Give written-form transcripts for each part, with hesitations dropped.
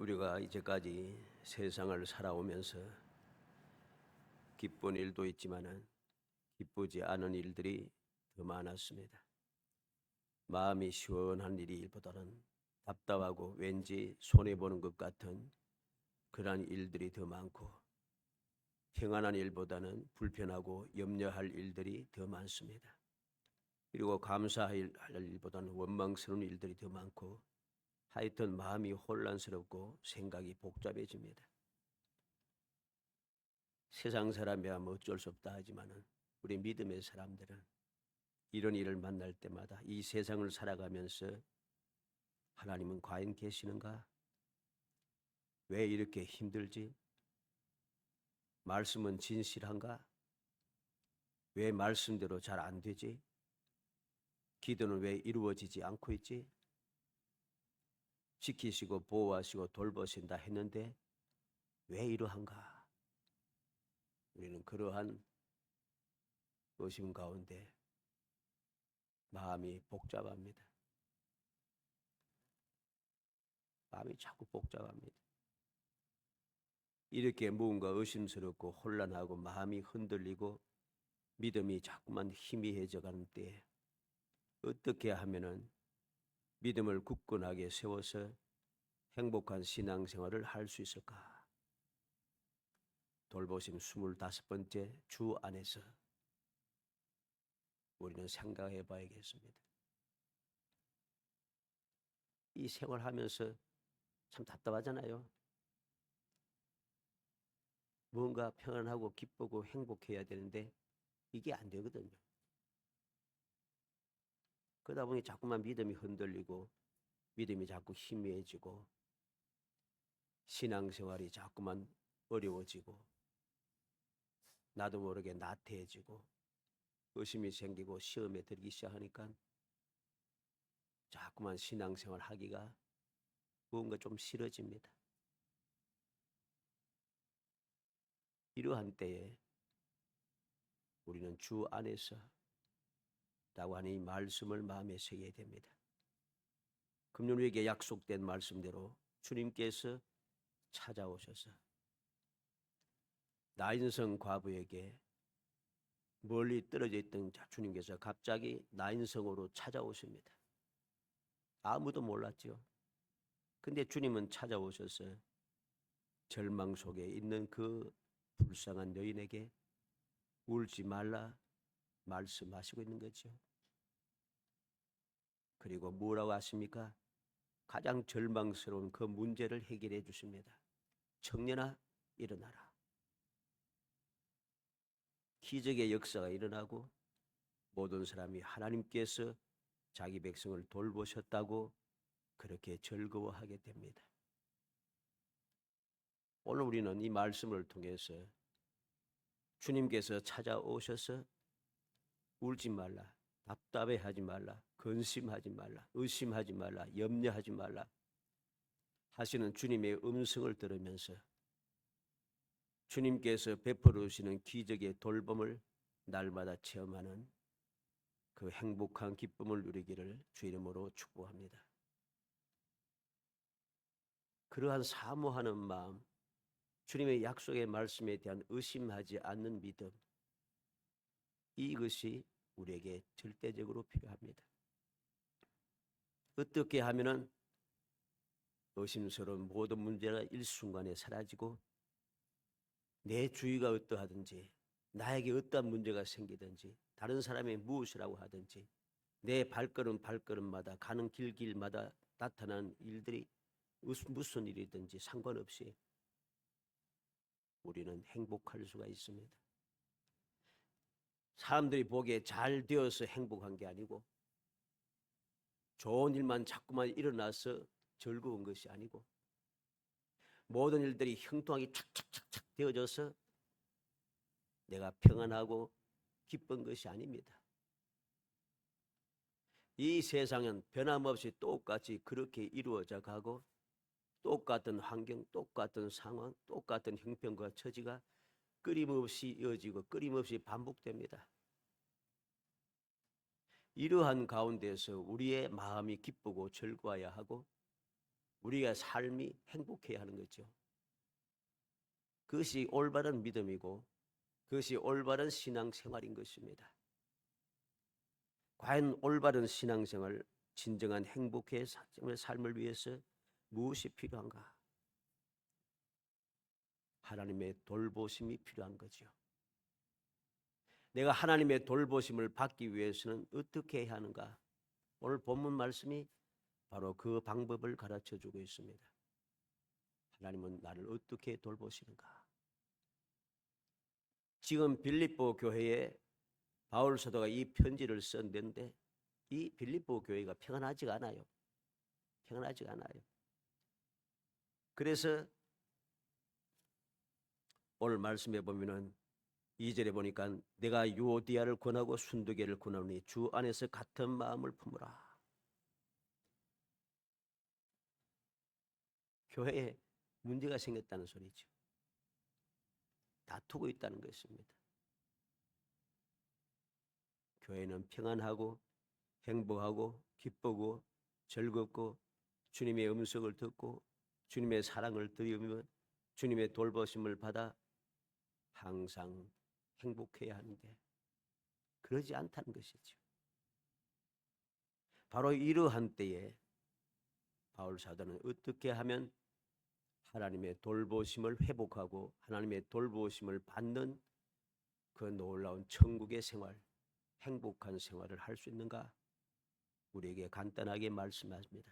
우리가 이제까지 세상을 살아오면서 기쁜 일도 있지만은 기쁘지 않은 일들이 더 많았습니다. 마음이 시원한 일보다는 답답하고 왠지 손해보는 것 같은 그러한 일들이 더 많고, 평안한 일보다는 불편하고 염려할 일들이 더 많습니다. 그리고 감사할 일보다는 원망스러운 일들이 더 많고, 하여튼 마음이 혼란스럽고 생각이 복잡해집니다. 세상 사람이야 뭐 어쩔 수 없다 하지만은 우리 믿음의 사람들은 이런 일을 만날 때마다 이 세상을 살아가면서 하나님은 과연 계시는가? 왜 이렇게 힘들지? 말씀은 진실한가? 왜 말씀대로 잘 안 되지? 기도는 왜 이루어지지 않고 있지? 지키시고 보호하시고 돌보신다 했는데 왜 이러한가? 우리는 그러한 의심 가운데 마음이 복잡합니다. 마음이 자꾸 복잡합니다. 이렇게 무언가 의심스럽고 혼란하고 마음이 흔들리고 믿음이 자꾸만 희미해져 가는 때에 어떻게 하면은 믿음을 굳건하게 세워서 행복한 신앙생활을 할 수 있을까? 돌보심 25번째 주 안에서 우리는 생각해 봐야겠습니다. 이 생활하면서 참 답답하잖아요. 뭔가 평안하고 기쁘고 행복해야 되는데 이게 안 되거든요. 그러다 보니 자꾸만 믿음이 흔들리고 믿음이 자꾸 희미해지고 신앙생활이 자꾸만 어려워지고 나도 모르게 나태해지고 의심이 생기고 시험에 들기 시작하니까 자꾸만 신앙생활 하기가 뭔가 좀 싫어집니다. 이러한 때에 우리는 주 안에서 라고 하는 이 말씀을 마음에 새겨야 됩니다. 금년 우리에게 약속된 말씀대로 주님께서 찾아오셔서 나인성 과부에게 멀리 떨어져 있던 주님께서 갑자기 나인성으로 찾아오십니다. 아무도 몰랐죠. 근데 주님은 찾아오셔서 절망 속에 있는 그 불쌍한 여인에게 울지 말라 말씀하시고 있는 거죠. 그리고 뭐라고 하십니까? 가장 절망스러운 그 문제를 해결해 주십니다. 청년아 일어나라. 기적의 역사가 일어나고 모든 사람이 하나님께서 자기 백성을 돌보셨다고 그렇게 즐거워하게 됩니다. 오늘 우리는 이 말씀을 통해서 주님께서 찾아오셔서 울지 말라, 답답해하지 말라, 근심하지 말라, 의심하지 말라, 염려하지 말라 하시는 주님의 음성을 들으면서 주님께서 베풀어 주시는 기적의 돌봄을 날마다 체험하는 그 행복한 기쁨을 누리기를 주 이름으로 축복합니다. 그러한 사모하는 마음, 주님의 약속의 말씀에 대한 의심하지 않는 믿음, 이것이 우리에게 절대적으로 필요합니다. 어떻게 하면은 의심스러운 모든 문제가 일순간에 사라지고 내 주위가 어떠하든지 나에게 어떠한 문제가 생기든지 다른 사람이 무엇이라고 하든지 내 발걸음마다 가는 길마다 나타나는 일들이 무슨 일이든지 상관없이 우리는 행복할 수가 있습니다. 사람들이 보기에 잘 되어서 행복한 게 아니고 좋은 일만 자꾸만 일어나서 즐거운 것이 아니고 모든 일들이 형통하게 착착착착 되어져서 내가 평안하고 기쁜 것이 아닙니다. 이 세상은 변함없이 똑같이 그렇게 이루어져 가고 똑같은 환경, 똑같은 상황, 똑같은 형편과 처지가 끊임없이 이어지고 끊임없이 반복됩니다. 이러한 가운데서 우리의 마음이 기쁘고 즐거워야 하고 우리가 삶이 행복해야 하는 거죠. 그것이 올바른 믿음이고 그것이 올바른 신앙생활인 것입니다. 과연 올바른 신앙생활, 진정한 행복의 삶을 위해서 무엇이 필요한가? 하나님의 돌보심이 필요한 거죠. 내가 하나님의 돌보심을 받기 위해서는 어떻게 해야 하는가? 오늘 본문 말씀이 바로 그 방법을 가르쳐주고 있습니다. 하나님은 나를 어떻게 돌보시는가? 지금 빌립보 교회에 바울 사도가 이 편지를 썼는데 이 빌립보 교회가 평안하지가 않아요. 평안하지가 않아요. 그래서 오늘 말씀해 보면은 2절에 보니까 내가 유오디아를 권하고 순두계를 권하노니 주 안에서 같은 마음을 품으라. 교회에 문제가 생겼다는 소리죠. 다투고 있다는 것입니다. 교회는 평안하고 행복하고 기쁘고 즐겁고 주님의 음성을 듣고 주님의 사랑을 드리며 주님의 돌보심을 받아 항상 행복해야 하는데 그러지 않다는 것이죠. 바로 이러한 때에 바울 사도는 어떻게 하면 하나님의 돌보심을 회복하고 하나님의 돌보심을 받는 그 놀라운 천국의 생활, 행복한 생활을 할 수 있는가? 우리에게 간단하게 말씀하십니다.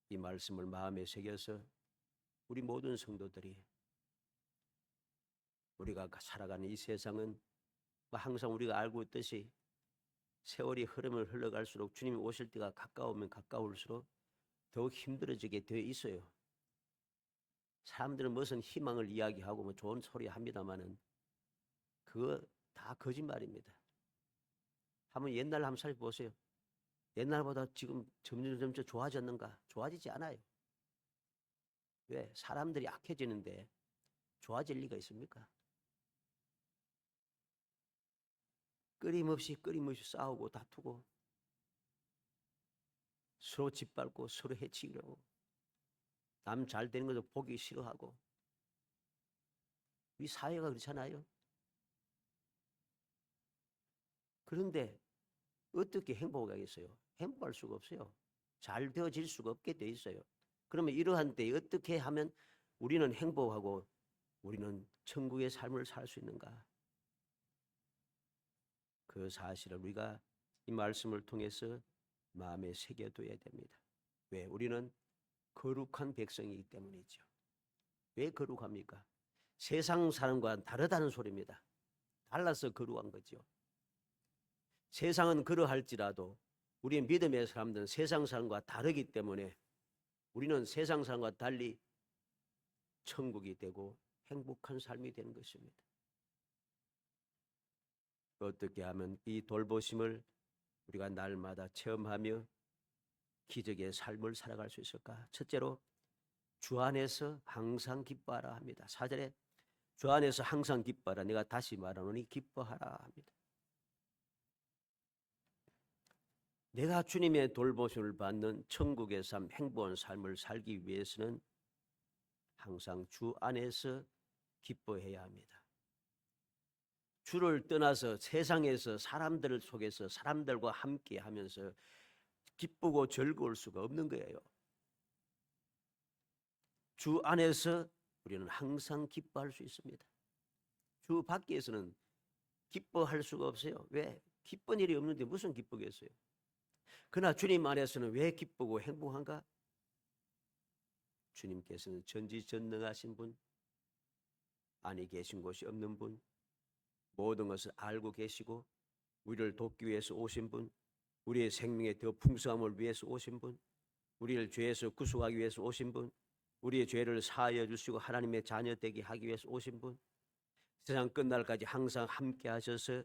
이 말씀을 마음에 새겨서 우리 모든 성도들이 우리가 살아가는 이 세상은 항상 우리가 알고 있듯이 세월이 흐름을 흘러갈수록 주님이 오실 때가 가까우면 가까울수록 더욱 힘들어지게 되어 있어요. 사람들은 무슨 희망을 이야기하고 뭐 좋은 소리 합니다만은 그거 다 거짓말입니다. 한번 옛날 한번 살펴보세요. 옛날보다 지금 점점 좋아졌는가? 좋아지지 않아요. 왜? 사람들이 악해지는데 좋아질 리가 있습니까? 끊임없이 싸우고 다투고 서로 짓밟고 서로 해치려고 남 잘 되는 것도 보기 싫어하고 우리 사회가 그렇잖아요. 그런데 어떻게 행복하겠어요? 행복할 수가 없어요. 잘 되어질 수가 없게 돼 있어요. 그러면 이러한 때 어떻게 하면 우리는 행복하고 우리는 천국의 삶을 살 수 있는가? 그 사실을 우리가 이 말씀을 통해서 마음에 새겨둬야 됩니다. 왜? 우리는 거룩한 백성이기 때문이죠. 왜 거룩합니까? 세상 사람과는 다르다는 소리입니다. 달라서 거룩한 거죠. 세상은 그러할지라도 우리의 믿음의 사람들은 세상 사람과 다르기 때문에 우리는 세상 사람과 달리 천국이 되고 행복한 삶이 되는 것입니다. 어떻게 하면 이 돌보심을 우리가 날마다 체험하며 기적의 삶을 살아갈 수 있을까? 첫째로 주 안에서 항상 기뻐하라 합니다. 4절에 주 안에서 항상 기뻐하라. 내가 다시 말하노니 기뻐하라 합니다. 내가 주님의 돌보심을 받는 천국의 삶, 행복한 삶을 살기 위해서는 항상 주 안에서 기뻐해야 합니다. 주를 떠나서 세상에서 사람들 속에서 사람들과 함께 하면서 기쁘고 즐거울 수가 없는 거예요. 주 안에서 우리는 항상 기뻐할 수 있습니다. 주 밖에서는 기뻐할 수가 없어요. 왜? 기쁜 일이 없는데 무슨 기쁘겠어요? 그러나 주님 안에서는 왜 기쁘고 행복한가? 주님께서는 전지전능하신 분, 아니 계신 곳이 없는 분, 모든 것을 알고 계시고 우리를 돕기 위해서 오신 분, 우리의 생명의 더 풍성함을 위해서 오신 분, 우리를 죄에서 구속하기 위해서 오신 분, 우리의 죄를 사하여 주시고 하나님의 자녀 되게 하기 위해서 오신 분, 세상 끝날까지 항상 함께 하셔서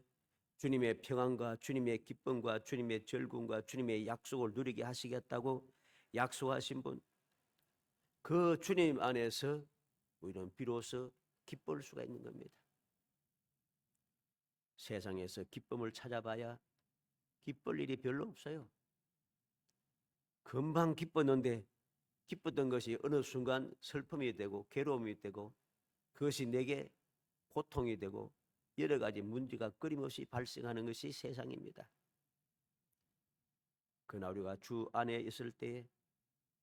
주님의 평안과 주님의 기쁨과 주님의 즐거움과 주님의 약속을 누리게 하시겠다고 약속하신 분, 그 주님 안에서 우리는 비로소 기쁠 수가 있는 겁니다. 세상에서 기쁨을 찾아봐야 기쁠 일이 별로 없어요. 금방 기뻤는데 기뻤던 것이 어느 순간 슬픔이 되고 괴로움이 되고 그것이 내게 고통이 되고 여러 가지 문제가 끊임없이 발생하는 것이 세상입니다. 그러나 우리가 주 안에 있을 때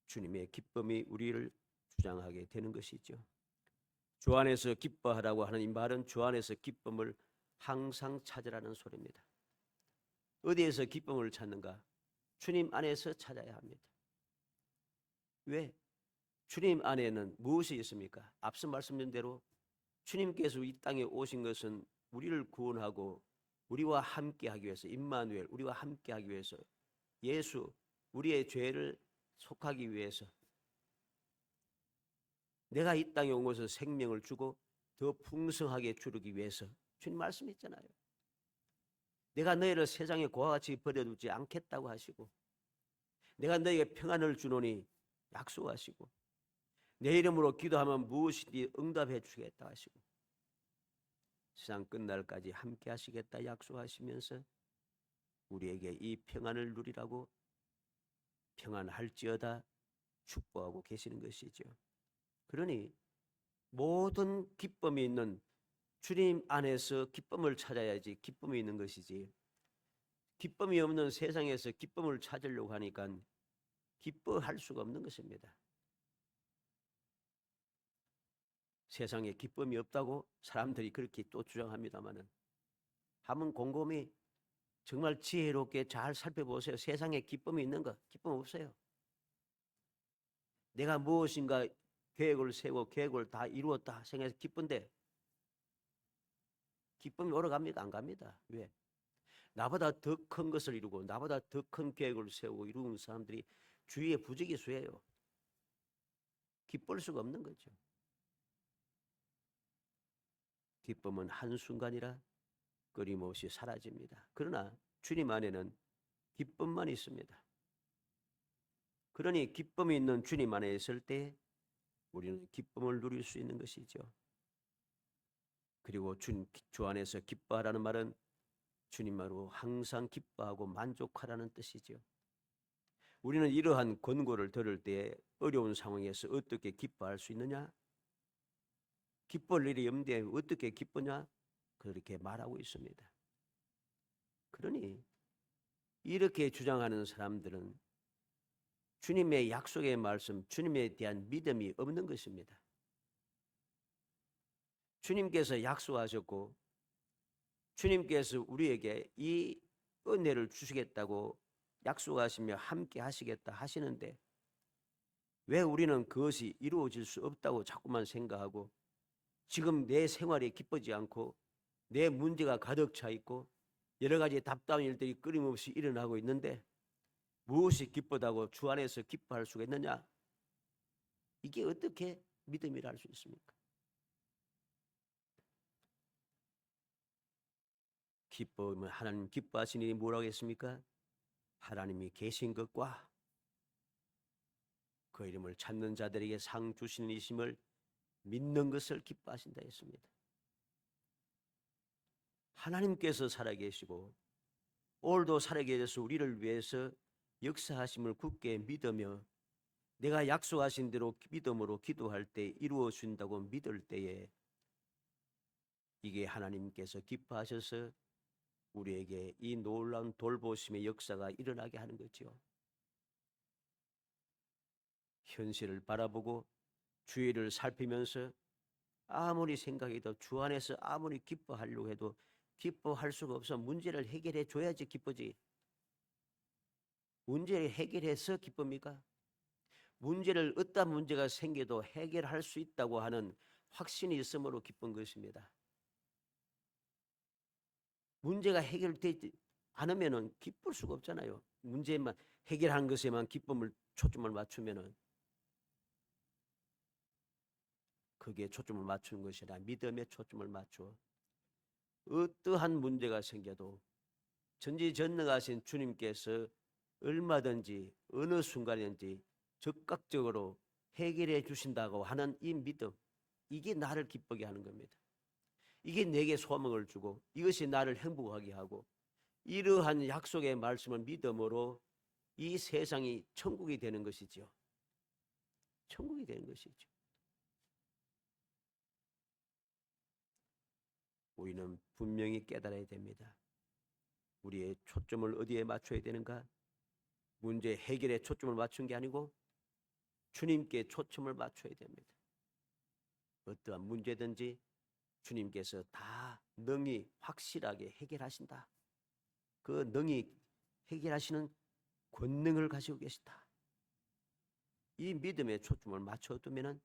주님의 기쁨이 우리를 주장하게 되는 것이죠. 주 안에서 기뻐하라고 하는 이 말은 주 안에서 기쁨을 항상 찾으라는 소리입니다. 어디에서 기쁨을 찾는가? 주님 안에서 찾아야 합니다. 왜? 주님 안에는 무엇이 있습니까? 앞서 말씀드린 대로 주님께서 이 땅에 오신 것은 우리를 구원하고 우리와 함께하기 위해서, 임마누엘, 우리와 함께하기 위해서, 예수, 우리의 죄를 속하기 위해서, 내가 이 땅에 온 것을 생명을 주고 더 풍성하게 주르기 위해서. 주님 말씀했잖아요. 내가 너희를 세상의 고와 같이 버려두지 않겠다고 하시고, 내가 너희에게 평안을 주노니 약속하시고, 내 이름으로 기도하면 무엇이든지 응답해 주겠다 하시고, 세상 끝날까지 함께 하시겠다 약속하시면서 우리에게 이 평안을 누리라고 평안할지어다 축복하고 계시는 것이죠. 그러니 모든 기쁨이 있는 주님 안에서 기쁨을 찾아야지 기쁨이 있는 것이지, 기쁨이 없는 세상에서 기쁨을 찾으려고 하니까 기뻐할 수가 없는 것입니다. 세상에 기쁨이 없다고 사람들이 그렇게 또 주장합니다마는 한번 곰곰이 정말 지혜롭게 잘 살펴보세요. 세상에 기쁨이 있는 것, 기쁨 없어요. 내가 무엇인가 계획을 세우고 계획을 다 이루었다 생각해서 기쁜데 기쁨이 오러 갑니까? 안 갑니다. 왜? 나보다 더 큰 것을 이루고 나보다 더 큰 계획을 세우고 이루는 사람들이 주위에 부지기수예요. 기쁠 수가 없는 거죠. 기쁨은 한순간이라 끊임없이 사라집니다. 그러나 주님 안에는 기쁨만 있습니다. 그러니 기쁨이 있는 주님 안에 있을 때 우리는 기쁨을 누릴 수 있는 것이죠. 그리고 주 안에서 기뻐하라는 말은 주님으로 항상 기뻐하고 만족하라는 뜻이죠. 우리는 이러한 권고를 들을 때 어려운 상황에서 어떻게 기뻐할 수 있느냐? 기뻐할 일이 없는데 어떻게 기쁘냐? 그렇게 말하고 있습니다. 그러니 이렇게 주장하는 사람들은 주님의 약속의 말씀, 주님에 대한 믿음이 없는 것입니다. 주님께서 약속하셨고 주님께서 우리에게 이 은혜를 주시겠다고 약속하시며 함께 하시겠다 하시는데 왜 우리는 그것이 이루어질 수 없다고 자꾸만 생각하고 지금 내 생활이 기쁘지 않고 내 문제가 가득 차 있고 여러 가지 답답한 일들이 끊임없이 일어나고 있는데 무엇이 기쁘다고 주 안에서 기뻐할 수가 있느냐? 이게 어떻게 믿음이라 할 수 있습니까? 기뻐하면 하나님 기뻐하시는 일이 뭐라고 했습니까? 하나님이 계신 것과 그 이름을 찾는 자들에게 상 주시는 이심을 믿는 것을 기뻐하신다 했습니다. 하나님께서 살아계시고 오늘도 살아계셔서 우리를 위해서 역사하심을 굳게 믿으며 내가 약속하신 대로 믿음으로 기도할 때 이루어 준다고 믿을 때에 이게 하나님께서 기뻐하셔서 우리에게 이 놀라운 돌보심의 역사가 일어나게 하는 거죠. 현실을 바라보고 주위를 살피면서 아무리 생각해도 주 안에서 아무리 기뻐하려고 해도 기뻐할 수가 없어. 문제를 해결해 줘야지 기쁘지. 문제를 해결해서 기쁩니까? 문제를 어떤 문제가 생겨도 해결할 수 있다고 하는 확신이 있음으로 기쁜 것입니다. 문제가 해결되지 않으면 기쁠 수가 없잖아요. 문제만 해결한 것에만 기쁨을 초점을 맞추면은 그게 초점을 맞추는 것이 아니라 믿음에 초점을 맞추어 어떠한 문제가 생겨도 전지전능하신 주님께서 얼마든지 어느 순간이든지 즉각적으로 해결해 주신다고 하는 이 믿음, 이게 나를 기쁘게 하는 겁니다. 이게 내게 소망을 주고 이것이 나를 행복하게 하고 이러한 약속의 말씀을 믿음으로 이 세상이 천국이 되는 것이죠. 천국이 되는 것이죠. 우리는 분명히 깨달아야 됩니다. 우리의 초점을 어디에 맞춰야 되는가? 문제 해결에 초점을 맞춘 게 아니고 주님께 초점을 맞춰야 됩니다. 어떠한 문제든지 주님께서 다 능히 확실하게 해결하신다. 그 능히 해결하시는 권능을 가지고 계시다. 이 믿음에 초점을 맞춰두면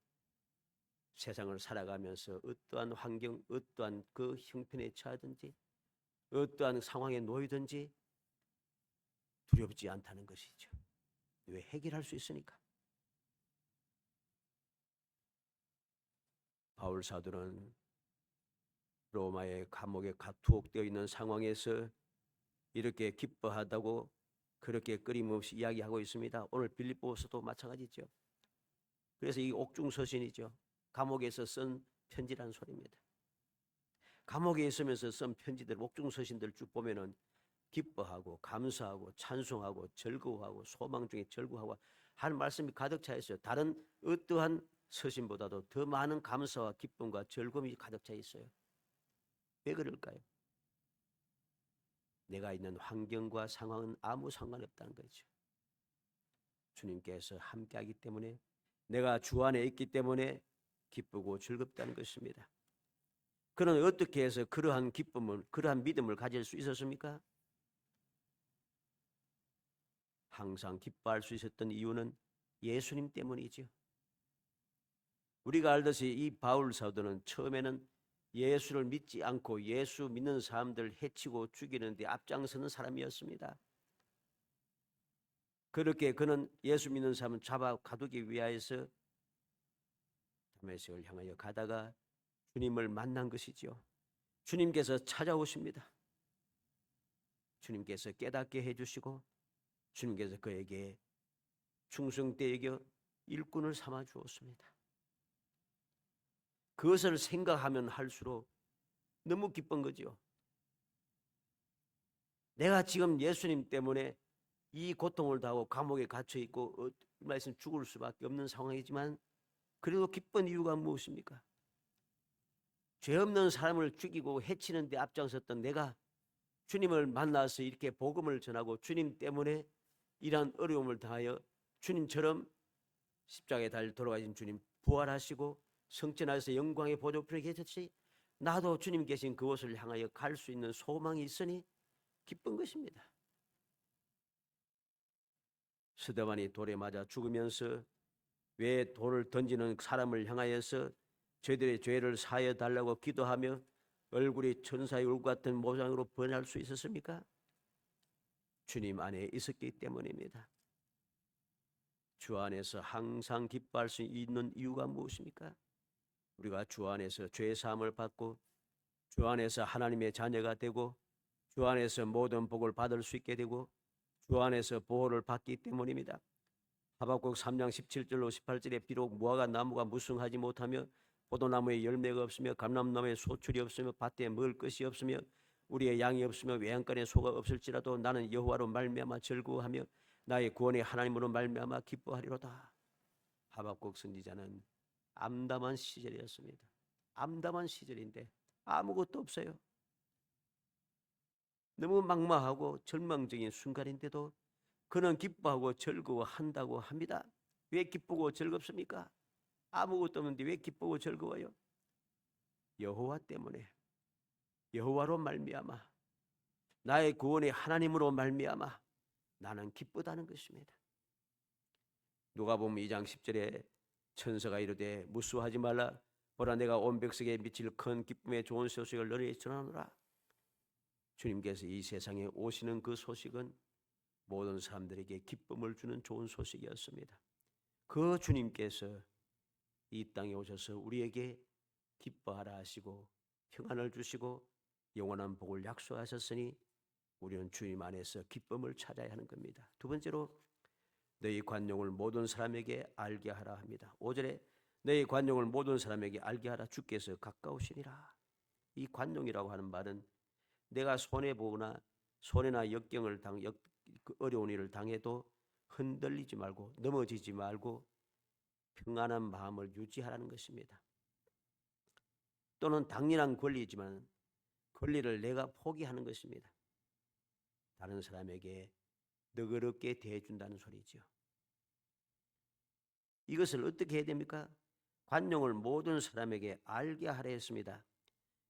세상을 살아가면서 어떠한 환경, 어떠한 그 형편에 처하든지 어떠한 상황에 놓이든지 두렵지 않다는 것이죠. 왜? 해결할 수 있으니까. 바울 사도는 로마의 감옥에 투옥되어 있는 상황에서 이렇게 기뻐하다고 그렇게 끊임없이 이야기하고 있습니다. 오늘 빌립보서도 마찬가지죠. 그래서 이 옥중서신이죠. 감옥에서 쓴 편지라는 소리입니다. 감옥에 있으면서 쓴 편지들, 옥중서신들 쭉 보면은 기뻐하고 감사하고 찬송하고 즐거워하고 소망 중에 즐거워하고 하는 말씀이 가득 차 있어요. 다른 어떠한 서신보다도 더 많은 감사와 기쁨과 즐거움이 가득 차 있어요. 왜 그럴까요? 내가 있는 환경과 상황은 아무 상관없다는 거죠. 주님께서 함께하기 때문에, 내가 주 안에 있기 때문에 기쁘고 즐겁다는 것입니다. 그는 어떻게 해서 그러한 기쁨을, 그러한 믿음을 가질 수 있었습니까? 항상 기뻐할 수 있었던 이유는 예수님 때문이죠. 우리가 알듯이 이 바울 사도는 처음에는 예수를 믿지 않고 예수 믿는 사람들 해치고 죽이는 데 앞장서는 사람이었습니다. 그렇게 그는 예수 믿는 사람을 잡아 가두기 위하여서 다메섹을 향하여 가다가 주님을 만난 것이죠. 주님께서 찾아오십니다. 주님께서 깨닫게 해주시고 주님께서 그에게 충성되게 여겨 일꾼을 삼아 주었습니다. 그것을 생각하면 할수록 너무 기쁜 거죠. 내가 지금 예수님 때문에 이 고통을 당하고 감옥에 갇혀 있고 말씀 죽을 수밖에 없는 상황이지만 그래도 기쁜 이유가 무엇입니까? 죄 없는 사람을 죽이고 해치는 데 앞장섰던 내가 주님을 만나서 이렇게 복음을 전하고 주님 때문에 이러한 어려움을 당하여 주님처럼 십자가에 달려 돌아가신 주님 부활하시고 성천하셔서 영광의 보좌편에 계셨지 나도 주님 계신 그곳을 향하여 갈 수 있는 소망이 있으니 기쁜 것입니다. 스데반이 돌에 맞아 죽으면서 왜 돌을 던지는 사람을 향하여서 저희들의 죄를 사하여 달라고 기도하며 얼굴이 천사의 얼굴 같은 모양으로 변할 수 있었습니까? 주님 안에 있었기 때문입니다. 주 안에서 항상 기뻐할 수 있는 이유가 무엇입니까? 우리가 주 안에서 죄 사함을 받고 주 안에서 하나님의 자녀가 되고 주 안에서 모든 복을 받을 수 있게 되고 주 안에서 보호를 받기 때문입니다. 하박국 3장 17절로 18절에 비록 무화과 나무가 무성하지 못하며 포도나무에 열매가 없으며 감람나무에 소출이 없으며 밭에 먹을 것이 없으며 우리의 양이 없으며 외양간에 소가 없을지라도 나는 여호와로 말미암아 즐거워하며 나의 구원의 하나님으로 말미암아 기뻐하리로다. 하박국 선지자는 암담한 시절이었습니다. 암담한 시절인데 아무것도 없어요. 너무 막막하고 절망적인 순간인데도 그는 기뻐하고 즐거워한다고 합니다. 왜 기쁘고 즐겁습니까? 아무것도 없는데 왜 기쁘고 즐거워요? 여호와 때문에, 여호와로 말미암아 나의 구원의 하나님으로 말미암아 나는 기쁘다는 것입니다. 누가복음 2장 10절에 천사가 이르되 무수하지 말라 보라 내가 온 백성에 미칠 큰 기쁨의 좋은 소식을 너희에게 전하노라. 주님께서 이 세상에 오시는 그 소식은 모든 사람들에게 기쁨을 주는 좋은 소식이었습니다. 그 주님께서 이 땅에 오셔서 우리에게 기뻐하라 하시고 평안을 주시고 영원한 복을 약속하셨으니 우리는 주님 안에서 기쁨을 찾아야 하는 겁니다. 두 번째로 너희 관용을 모든 사람에게 알게 하라 합니다. 5절에 너희 관용을 모든 사람에게 알게 하라 주께서 가까우시니라. 이 관용이라고 하는 말은 내가 손해보거나 손해나 역경을 그 어려운 일을 당해도 흔들리지 말고 넘어지지 말고 평안한 마음을 유지하라는 것입니다. 또는 당연한 권리이지만 권리를 내가 포기하는 것입니다. 다른 사람에게 너그럽게 대해준다는 소리죠. 이것을 어떻게 해야 됩니까? 관용을 모든 사람에게 알게 하려 했습니다.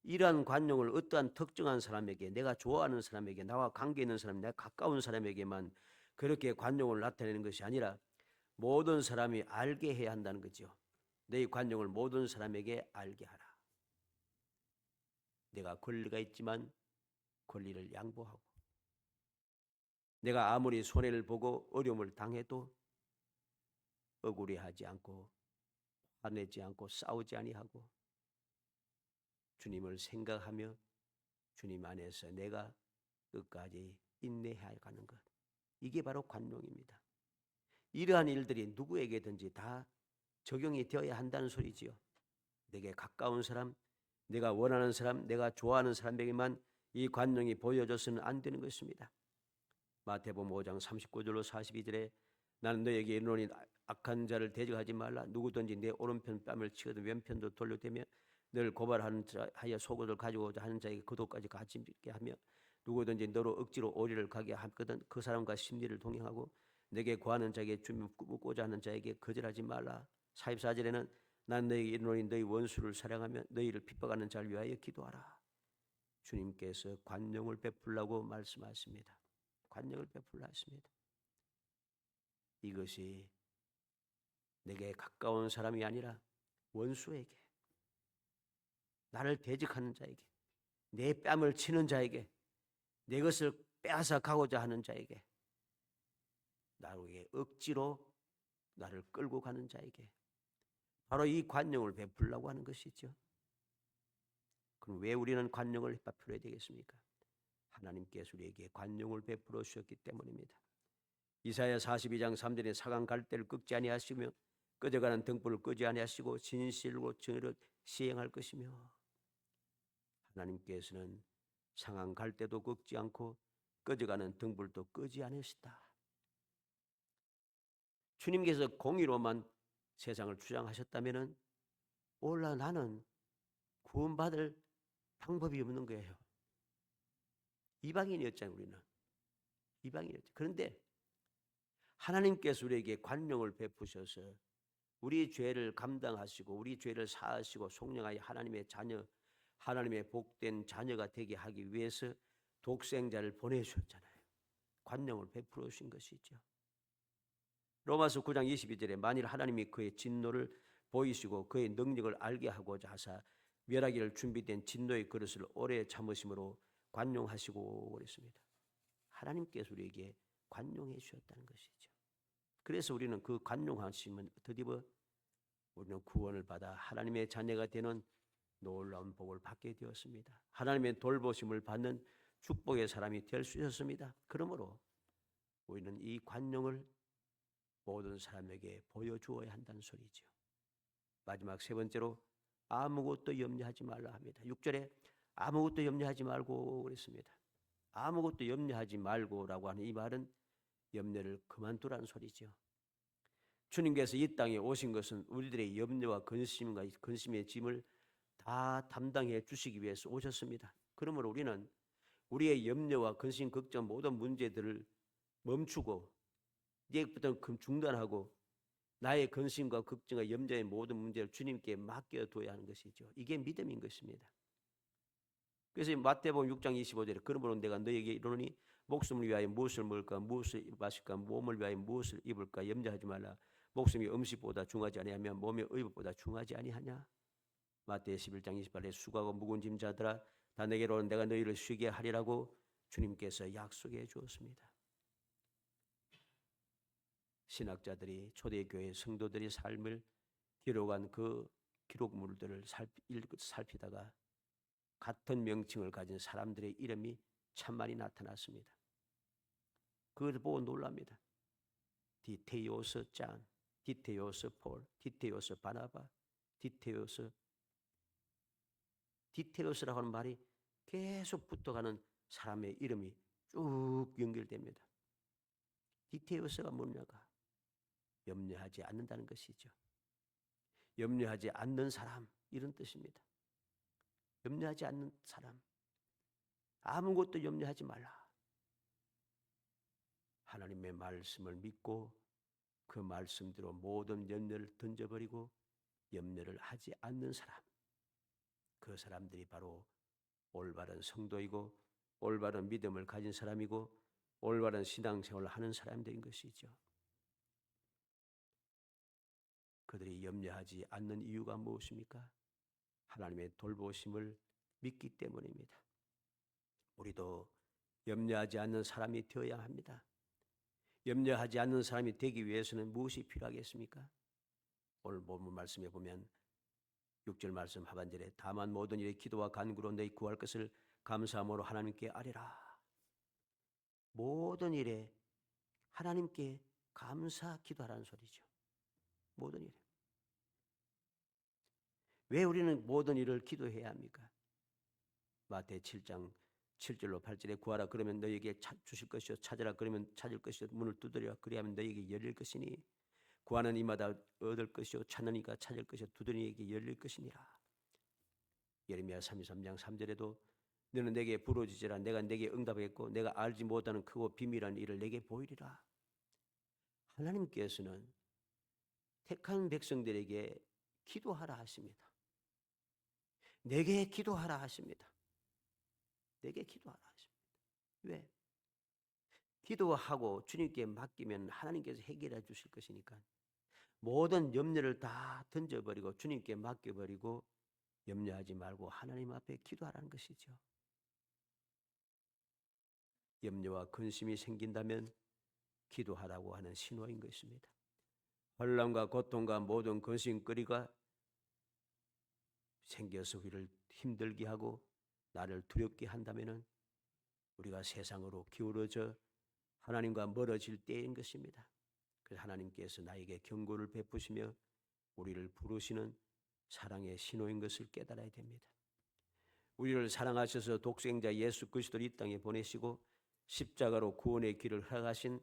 이러한 관용을 어떠한 특정한 사람에게, 내가 좋아하는 사람에게, 나와 관계 있는 사람, 내가 가까운 사람에게만 그렇게 관용을 나타내는 것이 아니라 모든 사람이 알게 해야 한다는 거죠. 내 관용을 모든 사람에게 알게 하라. 내가 권리가 있지만 권리를 양보하고, 내가 아무리 손해를 보고 어려움을 당해도 억울해하지 않고 화내지 않고 싸우지 아니하고 주님을 생각하며 주님 안에서 내가 끝까지 인내해 가는 것. 이게 바로 관용입니다. 이러한 일들이 누구에게든지 다 적용이 되어야 한다는 소리지요. 내게 가까운 사람, 내가 원하는 사람, 내가 좋아하는 사람에게만 이 관용이 보여져서는 안 되는 것입니다. 마태복음 5장 39절로 42절에 나는 너에게 이르노니 악한 자를 대적하지 말라. 누구든지 내 오른편 뺨을 치거든 왼편도 돌려대며 너를 고발하는 하여 속옷을 가지고자 하는 자에게 그도까지 같이 있게 하며 누구든지 너로 억지로 오리를 가게 하거든 그 사람과 심리를 동행하고 내게 구하는 자에게 주며 묻고자 하는 자에게 거절하지 말라. 44절에는 난 너에게 이르노니 너희 원수를 사랑하며 너희를 핍박하는 자를 위하여 기도하라. 주님께서 관용을 베풀라고 말씀하십니다. 관용을 베풀라 했습니다. 이것이 내게 가까운 사람이 아니라 원수에게, 나를 대적하는 자에게, 내 뺨을 치는 자에게, 내 것을 빼앗아 가고자 하는 자에게, 나에게 억지로 나를 끌고 가는 자에게 바로 이 관용을 베풀라고 하는 것이죠. 그럼 왜 우리는 관용을 베풀어야 되겠습니까? 하나님께서 우리에게 관용을 베풀어 주셨기 때문입니다. 이사야 42장 3절에 사강 갈대를 꺾지 아니하시며 꺼져가는 등불을 끄지 아니하시고 진실로 정의를 시행할 것이며 하나님께서는 상한 갈대도 꺾지 않고 꺼져가는 등불도 끄지 않으시다. 주님께서 공의로만 세상을 주장하셨다면 올라 나는 구원받을 방법이 없는 거예요. 이방인이었잖아요. 우리는 이방인이었죠. 그런데 하나님께서 우리에게 관용을 베푸셔서 우리 죄를 감당하시고 우리 죄를 사하시고 속량하여 하나님의 자녀, 하나님의 복된 자녀가 되게 하기 위해서 독생자를 보내주셨잖아요. 관용을 베풀어 주신 것이죠. 로마서 9장 22절에 만일 하나님이 그의 진노를 보이시고 그의 능력을 알게 하고자 하사 멸하기를 준비된 진노의 그릇을 오래 참으심으로 관용하시고 그랬습니다. 하나님께서 우리에게 관용해 주셨다는 것이죠. 그래서 우리는 그 관용하심은 드디어 우리는 구원을 받아 하나님의 자녀가 되는 놀라운 복을 받게 되었습니다. 하나님의 돌보심을 받는 축복의 사람이 될 수 있었습니다. 그러므로 우리는 이 관용을 모든 사람에게 보여주어야 한다는 소리죠. 마지막 세 번째로 아무것도 염려하지 말라 합니다. 6절에 아무것도 염려하지 말고 그랬습니다. 아무것도 염려하지 말고라고 하는 이 말은 염려를 그만두라는 소리죠. 주님께서 이 땅에 오신 것은 우리들의 염려와 근심의 짐을 다 담당해 주시기 위해서 오셨습니다. 그러므로 우리는 우리의 염려와 근심, 걱정 모든 문제들을 멈추고 이제부터 중단하고 나의 근심과 걱정과 염려의 모든 문제를 주님께 맡겨둬야 하는 것이죠. 이게 믿음인 것입니다. 그래서 마태복음 6장 25절에 그러므로 내가 너에게 이르노니 목숨을 위하여 무엇을 먹을까 무엇을 마실까 몸을 위하여 무엇을 입을까 염려하지 말라. 목숨이 음식보다 중하지 아니하며 몸의 의복보다 중하지 아니하냐. 마태 11장 28절에 수고하고 무거운 짐 자들아 다 내게로 오는 내가 너희를 쉬게 하리라고 주님께서 약속해 주었습니다. 신학자들이 초대교회 성도들의 삶을 기록한 그 기록물들을 살피다가 같은 명칭을 가진 사람들의 이름이 참 많이 나타났습니다. 그걸 보고 놀랍니다. 디테오스 짠, 디테오스 폴, 디테오스 바나바, 디테오스라고 하는 말이 계속 붙어가는 사람의 이름이 쭉 연결됩니다. 디테오스가 뭐냐가 염려하지 않는다는 것이죠. 염려하지 않는 사람, 이런 뜻입니다. 염려하지 않는 사람, 아무것도 염려하지 말라. 하나님의 말씀을 믿고 그 말씀대로 모든 염려를 던져버리고 염려를 하지 않는 사람, 그 사람들이 바로 올바른 성도이고 올바른 믿음을 가진 사람이고 올바른 신앙생활을 하는 사람들인 것이죠. 그들이 염려하지 않는 이유가 무엇입니까? 하나님의 돌보심을 믿기 때문입니다. 우리도 염려하지 않는 사람이 되어야 합니다. 염려하지 않는 사람이 되기 위해서는 무엇이 필요하겠습니까? 오늘 본문 말씀에 보면 6절 말씀 하반절에 다만 모든 일에 기도와 간구로 너희 구할 것을 감사함으로 하나님께 아뢰라. 모든 일에 하나님께 감사 기도하라는 소리죠. 모든 일에. 왜 우리는 모든 일을 기도해야 합니까? 마태 7장 7절로 8절에 구하라 그러면 너희에게 주실 것이요 찾으라 그러면 찾을 것이요 문을 두드리라 그리하면 너희에게 열릴 것이니 구하는 이마다 얻을 것이요 찾는 이가 찾을 것이요 두드리는 이에게 열릴 것이니라. 예레미야 33장 3절에도 너는 내게 부르짖으라 내가 내게 응답하겠고 내가 알지 못하는 크고 비밀한 일을 내게 보이리라. 하나님께서는 택한 백성들에게 기도하라 하십니다. 내게 기도하라 하십니다. 내게 기도하라 하십니다. 왜? 기도하고 주님께 맡기면 하나님께서 해결해 주실 것이니까 모든 염려를 다 던져버리고 주님께 맡겨버리고 염려하지 말고 하나님 앞에 기도하라는 것이죠. 염려와 근심이 생긴다면 기도하라고 하는 신호인 것입니다. 혼란과 고통과 모든 근심거리가 생겨서 우리를 힘들게 하고 나를 두렵게 한다면 우리가 세상으로 기울어져 하나님과 멀어질 때인 것입니다. 그래서 하나님께서 나에게 경고를 베푸시며 우리를 부르시는 사랑의 신호인 것을 깨달아야 됩니다. 우리를 사랑하셔서 독생자 예수 그리스도를 이 땅에 보내시고 십자가로 구원의 길을 허락하신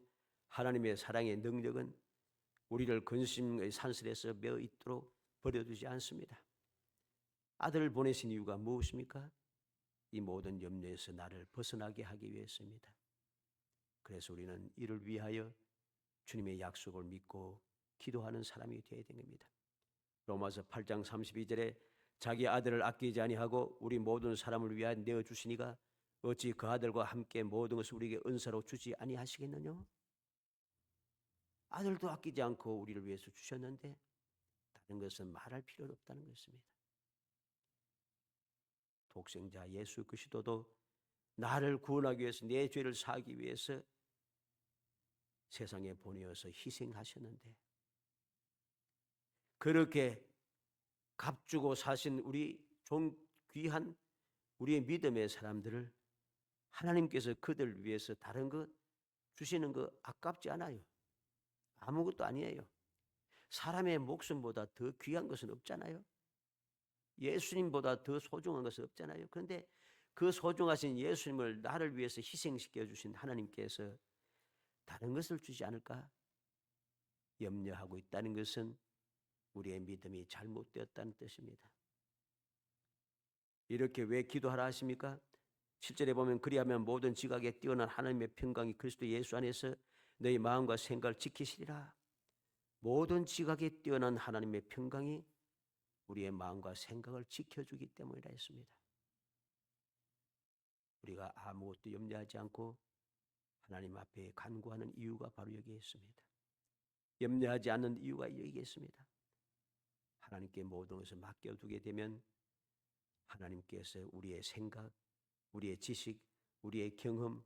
하나님의 사랑의 능력은 우리를 근심의 산슬에서 메어 있도록 버려두지 않습니다. 아들을 보내신 이유가 무엇입니까? 이 모든 염려에서 나를 벗어나게 하기 위해서입니다. 그래서 우리는 이를 위하여 주님의 약속을 믿고 기도하는 사람이 되어야 됩니다. 로마서 8장 32절에 자기 아들을 아끼지 아니하고 우리 모든 사람을 위하여 내어주시니가 어찌 그 아들과 함께 모든 것을 우리에게 은사로 주지 아니하시겠느냐? 아들도 아끼지 않고 우리를 위해서 주셨는데 다른 것은 말할 필요는 없다는 것입니다. 독생자 예수 그리스도도 나를 구원하기 위해서 내 죄를 사하기 위해서 세상에 보내어서 희생하셨는데 그렇게 값주고 사신 우리 귀한 우리의 믿음의 사람들을 하나님께서 그들 위해서 다른 것 주시는 거 아깝지 않아요. 아무것도 아니에요. 사람의 목숨보다 더 귀한 것은 없잖아요. 예수님보다 더 소중한 것은 없잖아요. 그런데 그 소중하신 예수님을 나를 위해서 희생시켜 주신 하나님께서 다른 것을 주지 않을까 염려하고 있다는 것은 우리의 믿음이 잘못되었다는 뜻입니다. 이렇게 왜 기도하라 하십니까? 7절에 보면 그리하면 모든 지각에 뛰어난 하나님의 평강이 그리스도 예수 안에서 너희 마음과 생각을 지키시리라. 모든 지각에 뛰어난 하나님의 평강이 우리의 마음과 생각을 지켜주기 때문이라 했습니다. 우리가 아무것도 염려하지 않고 하나님 앞에 간구하는 이유가 바로 여기에 있습니다. 염려하지 않는 이유가 여기에 있습니다. 하나님께 모든 것을 맡겨두게 되면 하나님께서 우리의 생각, 우리의 지식, 우리의 경험,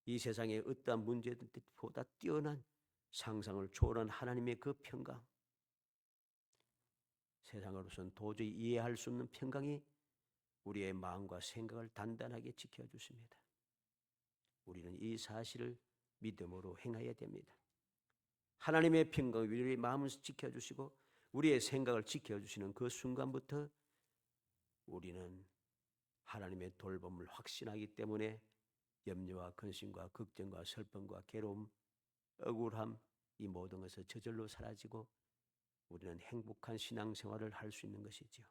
이 세상의 어떠한 문제보다 뛰어난 상상을 초월한 하나님의 그 평강, 세상으로서는 도저히 이해할 수 없는 평강이 우리의 마음과 생각을 단단하게 지켜주십니다. 우리는 이 사실을 믿음으로 행해야 됩니다. 하나님의 평강이 우리의 마음을 지켜주시고 우리의 생각을 지켜주시는 그 순간부터 우리는 하나님의 돌봄을 확신하기 때문에 염려와 근심과 걱정과 슬픔과 괴로움, 억울함 이 모든 것을 저절로 사라지고 우리는 행복한 신앙생활을 할 수 있는 것이지요.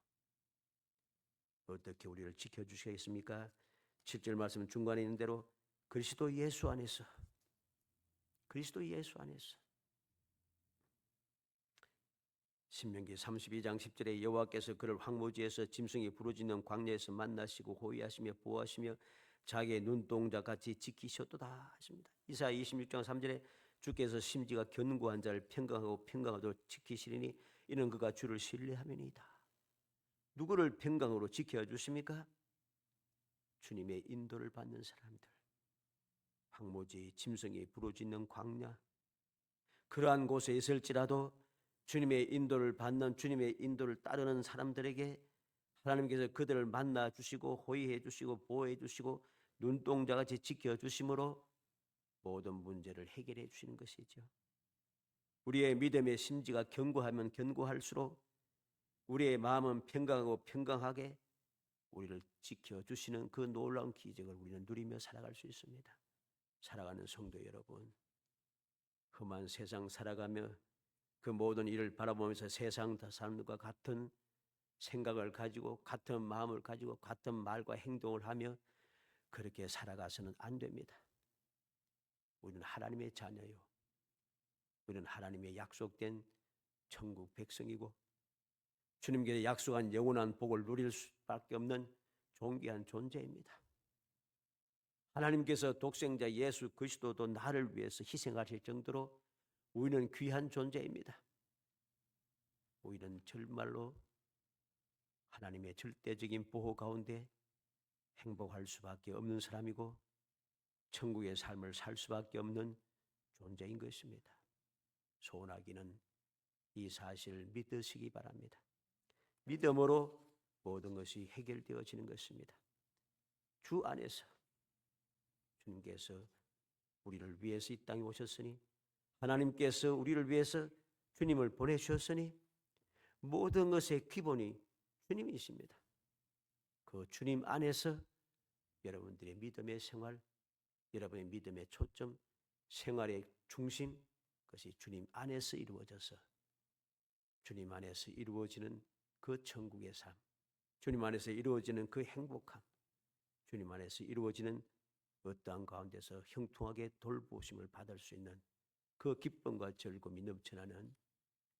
어떻게 우리를 지켜주시겠습니까? 7절 말씀 중간에 있는 대로 그리스도 예수 안에서 신명기 32장 10절에 여호와께서 그를 황무지에서 짐승이 부르짖는 광야에서 만나시고 호위하시며 보호하시며 자기의 눈동자 같이 지키셨도다 하십니다. 이사야 26장 3절에 주께서 심지가 견고한 자를 평강하도록 지키시리니 이는 그가 주를 신뢰함이니이다. 누구를 평강으로 지켜주십니까? 주님의 인도를 받는 사람들, 황무지 짐승이 부르짖는 광야, 그러한 곳에 있을지라도 주님의 인도를 받는, 주님의 인도를 따르는 사람들에게 하나님께서 그들을 만나 주시고 호위해 주시고 보호해 주시고 눈동자같이 지켜주심으로 모든 문제를 해결해 주시는 것이죠. 우리의 믿음의 심지가 견고하면 견고할수록 우리의 마음은 평강하고 평강하게 우리를 지켜주시는 그 놀라운 기적을 우리는 누리며 살아갈 수 있습니다. 살아가는 성도 여러분, 험한 세상 살아가며 그 모든 일을 바라보면서 세상 사람들과 같은 생각을 가지고 같은 마음을 가지고 같은 말과 행동을 하며 그렇게 살아가서는 안 됩니다. 우리는 하나님의 자녀요. 우리는 하나님의 약속된 천국 백성이고 주님께서 약속한 영원한 복을 누릴 수밖에 없는 존귀한 존재입니다. 하나님께서 독생자 예수 그리스도도 나를 위해서 희생하실 정도로 우리는 귀한 존재입니다. 우리는 정말로 하나님의 절대적인 보호 가운데 행복할 수밖에 없는 사람이고 천국의 삶을 살 수밖에 없는 존재인 것입니다. 소원하기는 이 사실을 믿으시기 바랍니다. 믿음으로 모든 것이 해결되어지는 것입니다. 주 안에서 주님께서 우리를 위해서 이 땅에 오셨으니 하나님께서 우리를 위해서 주님을 보내주셨으니 모든 것의 기본이 주님이십니다. 그 주님 안에서 여러분들의 믿음의 생활, 여러분의 믿음의 초점, 생활의 중심, 그것이 주님 안에서 이루어져서 주님 안에서 이루어지는 그 천국의 삶, 주님 안에서 이루어지는 그 행복함, 주님 안에서 이루어지는 어떠한 가운데서 형통하게 돌보심을 받을 수 있는 그 기쁨과 즐거움이 넘쳐나는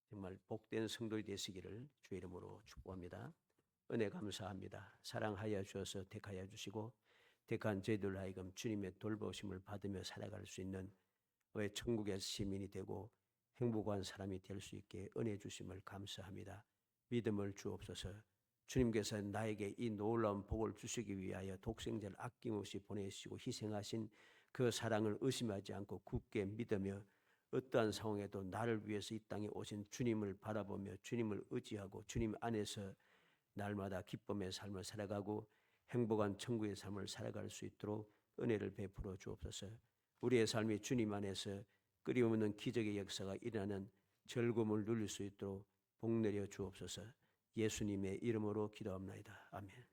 정말 복된 성도이 되시기를 주의 이름으로 축복합니다. 은혜 감사합니다. 사랑하여 주셔서 택하여 주시고 택한 저희들 하여금 주님의 돌보심을 받으며 살아갈 수 있는 왜 천국의 시민이 되고 행복한 사람이 될 수 있게 은혜 주심을 감사합니다. 믿음을 주옵소서. 주님께서 나에게 이 놀라운 복을 주시기 위하여 독생자를 아낌없이 보내시고 희생하신 그 사랑을 의심하지 않고 굳게 믿으며 어떠한 상황에도 나를 위해서 이 땅에 오신 주님을 바라보며 주님을 의지하고 주님 안에서 날마다 기쁨의 삶을 살아가고 행복한 천국의 삶을 살아갈 수 있도록 은혜를 베풀어 주옵소서. 우리의 삶이 주님 안에서 끊임없는 기적의 역사가 일어나는 즐거움을 누릴 수 있도록 복 내려 주옵소서. 예수님의 이름으로 기도합나이다. 아멘.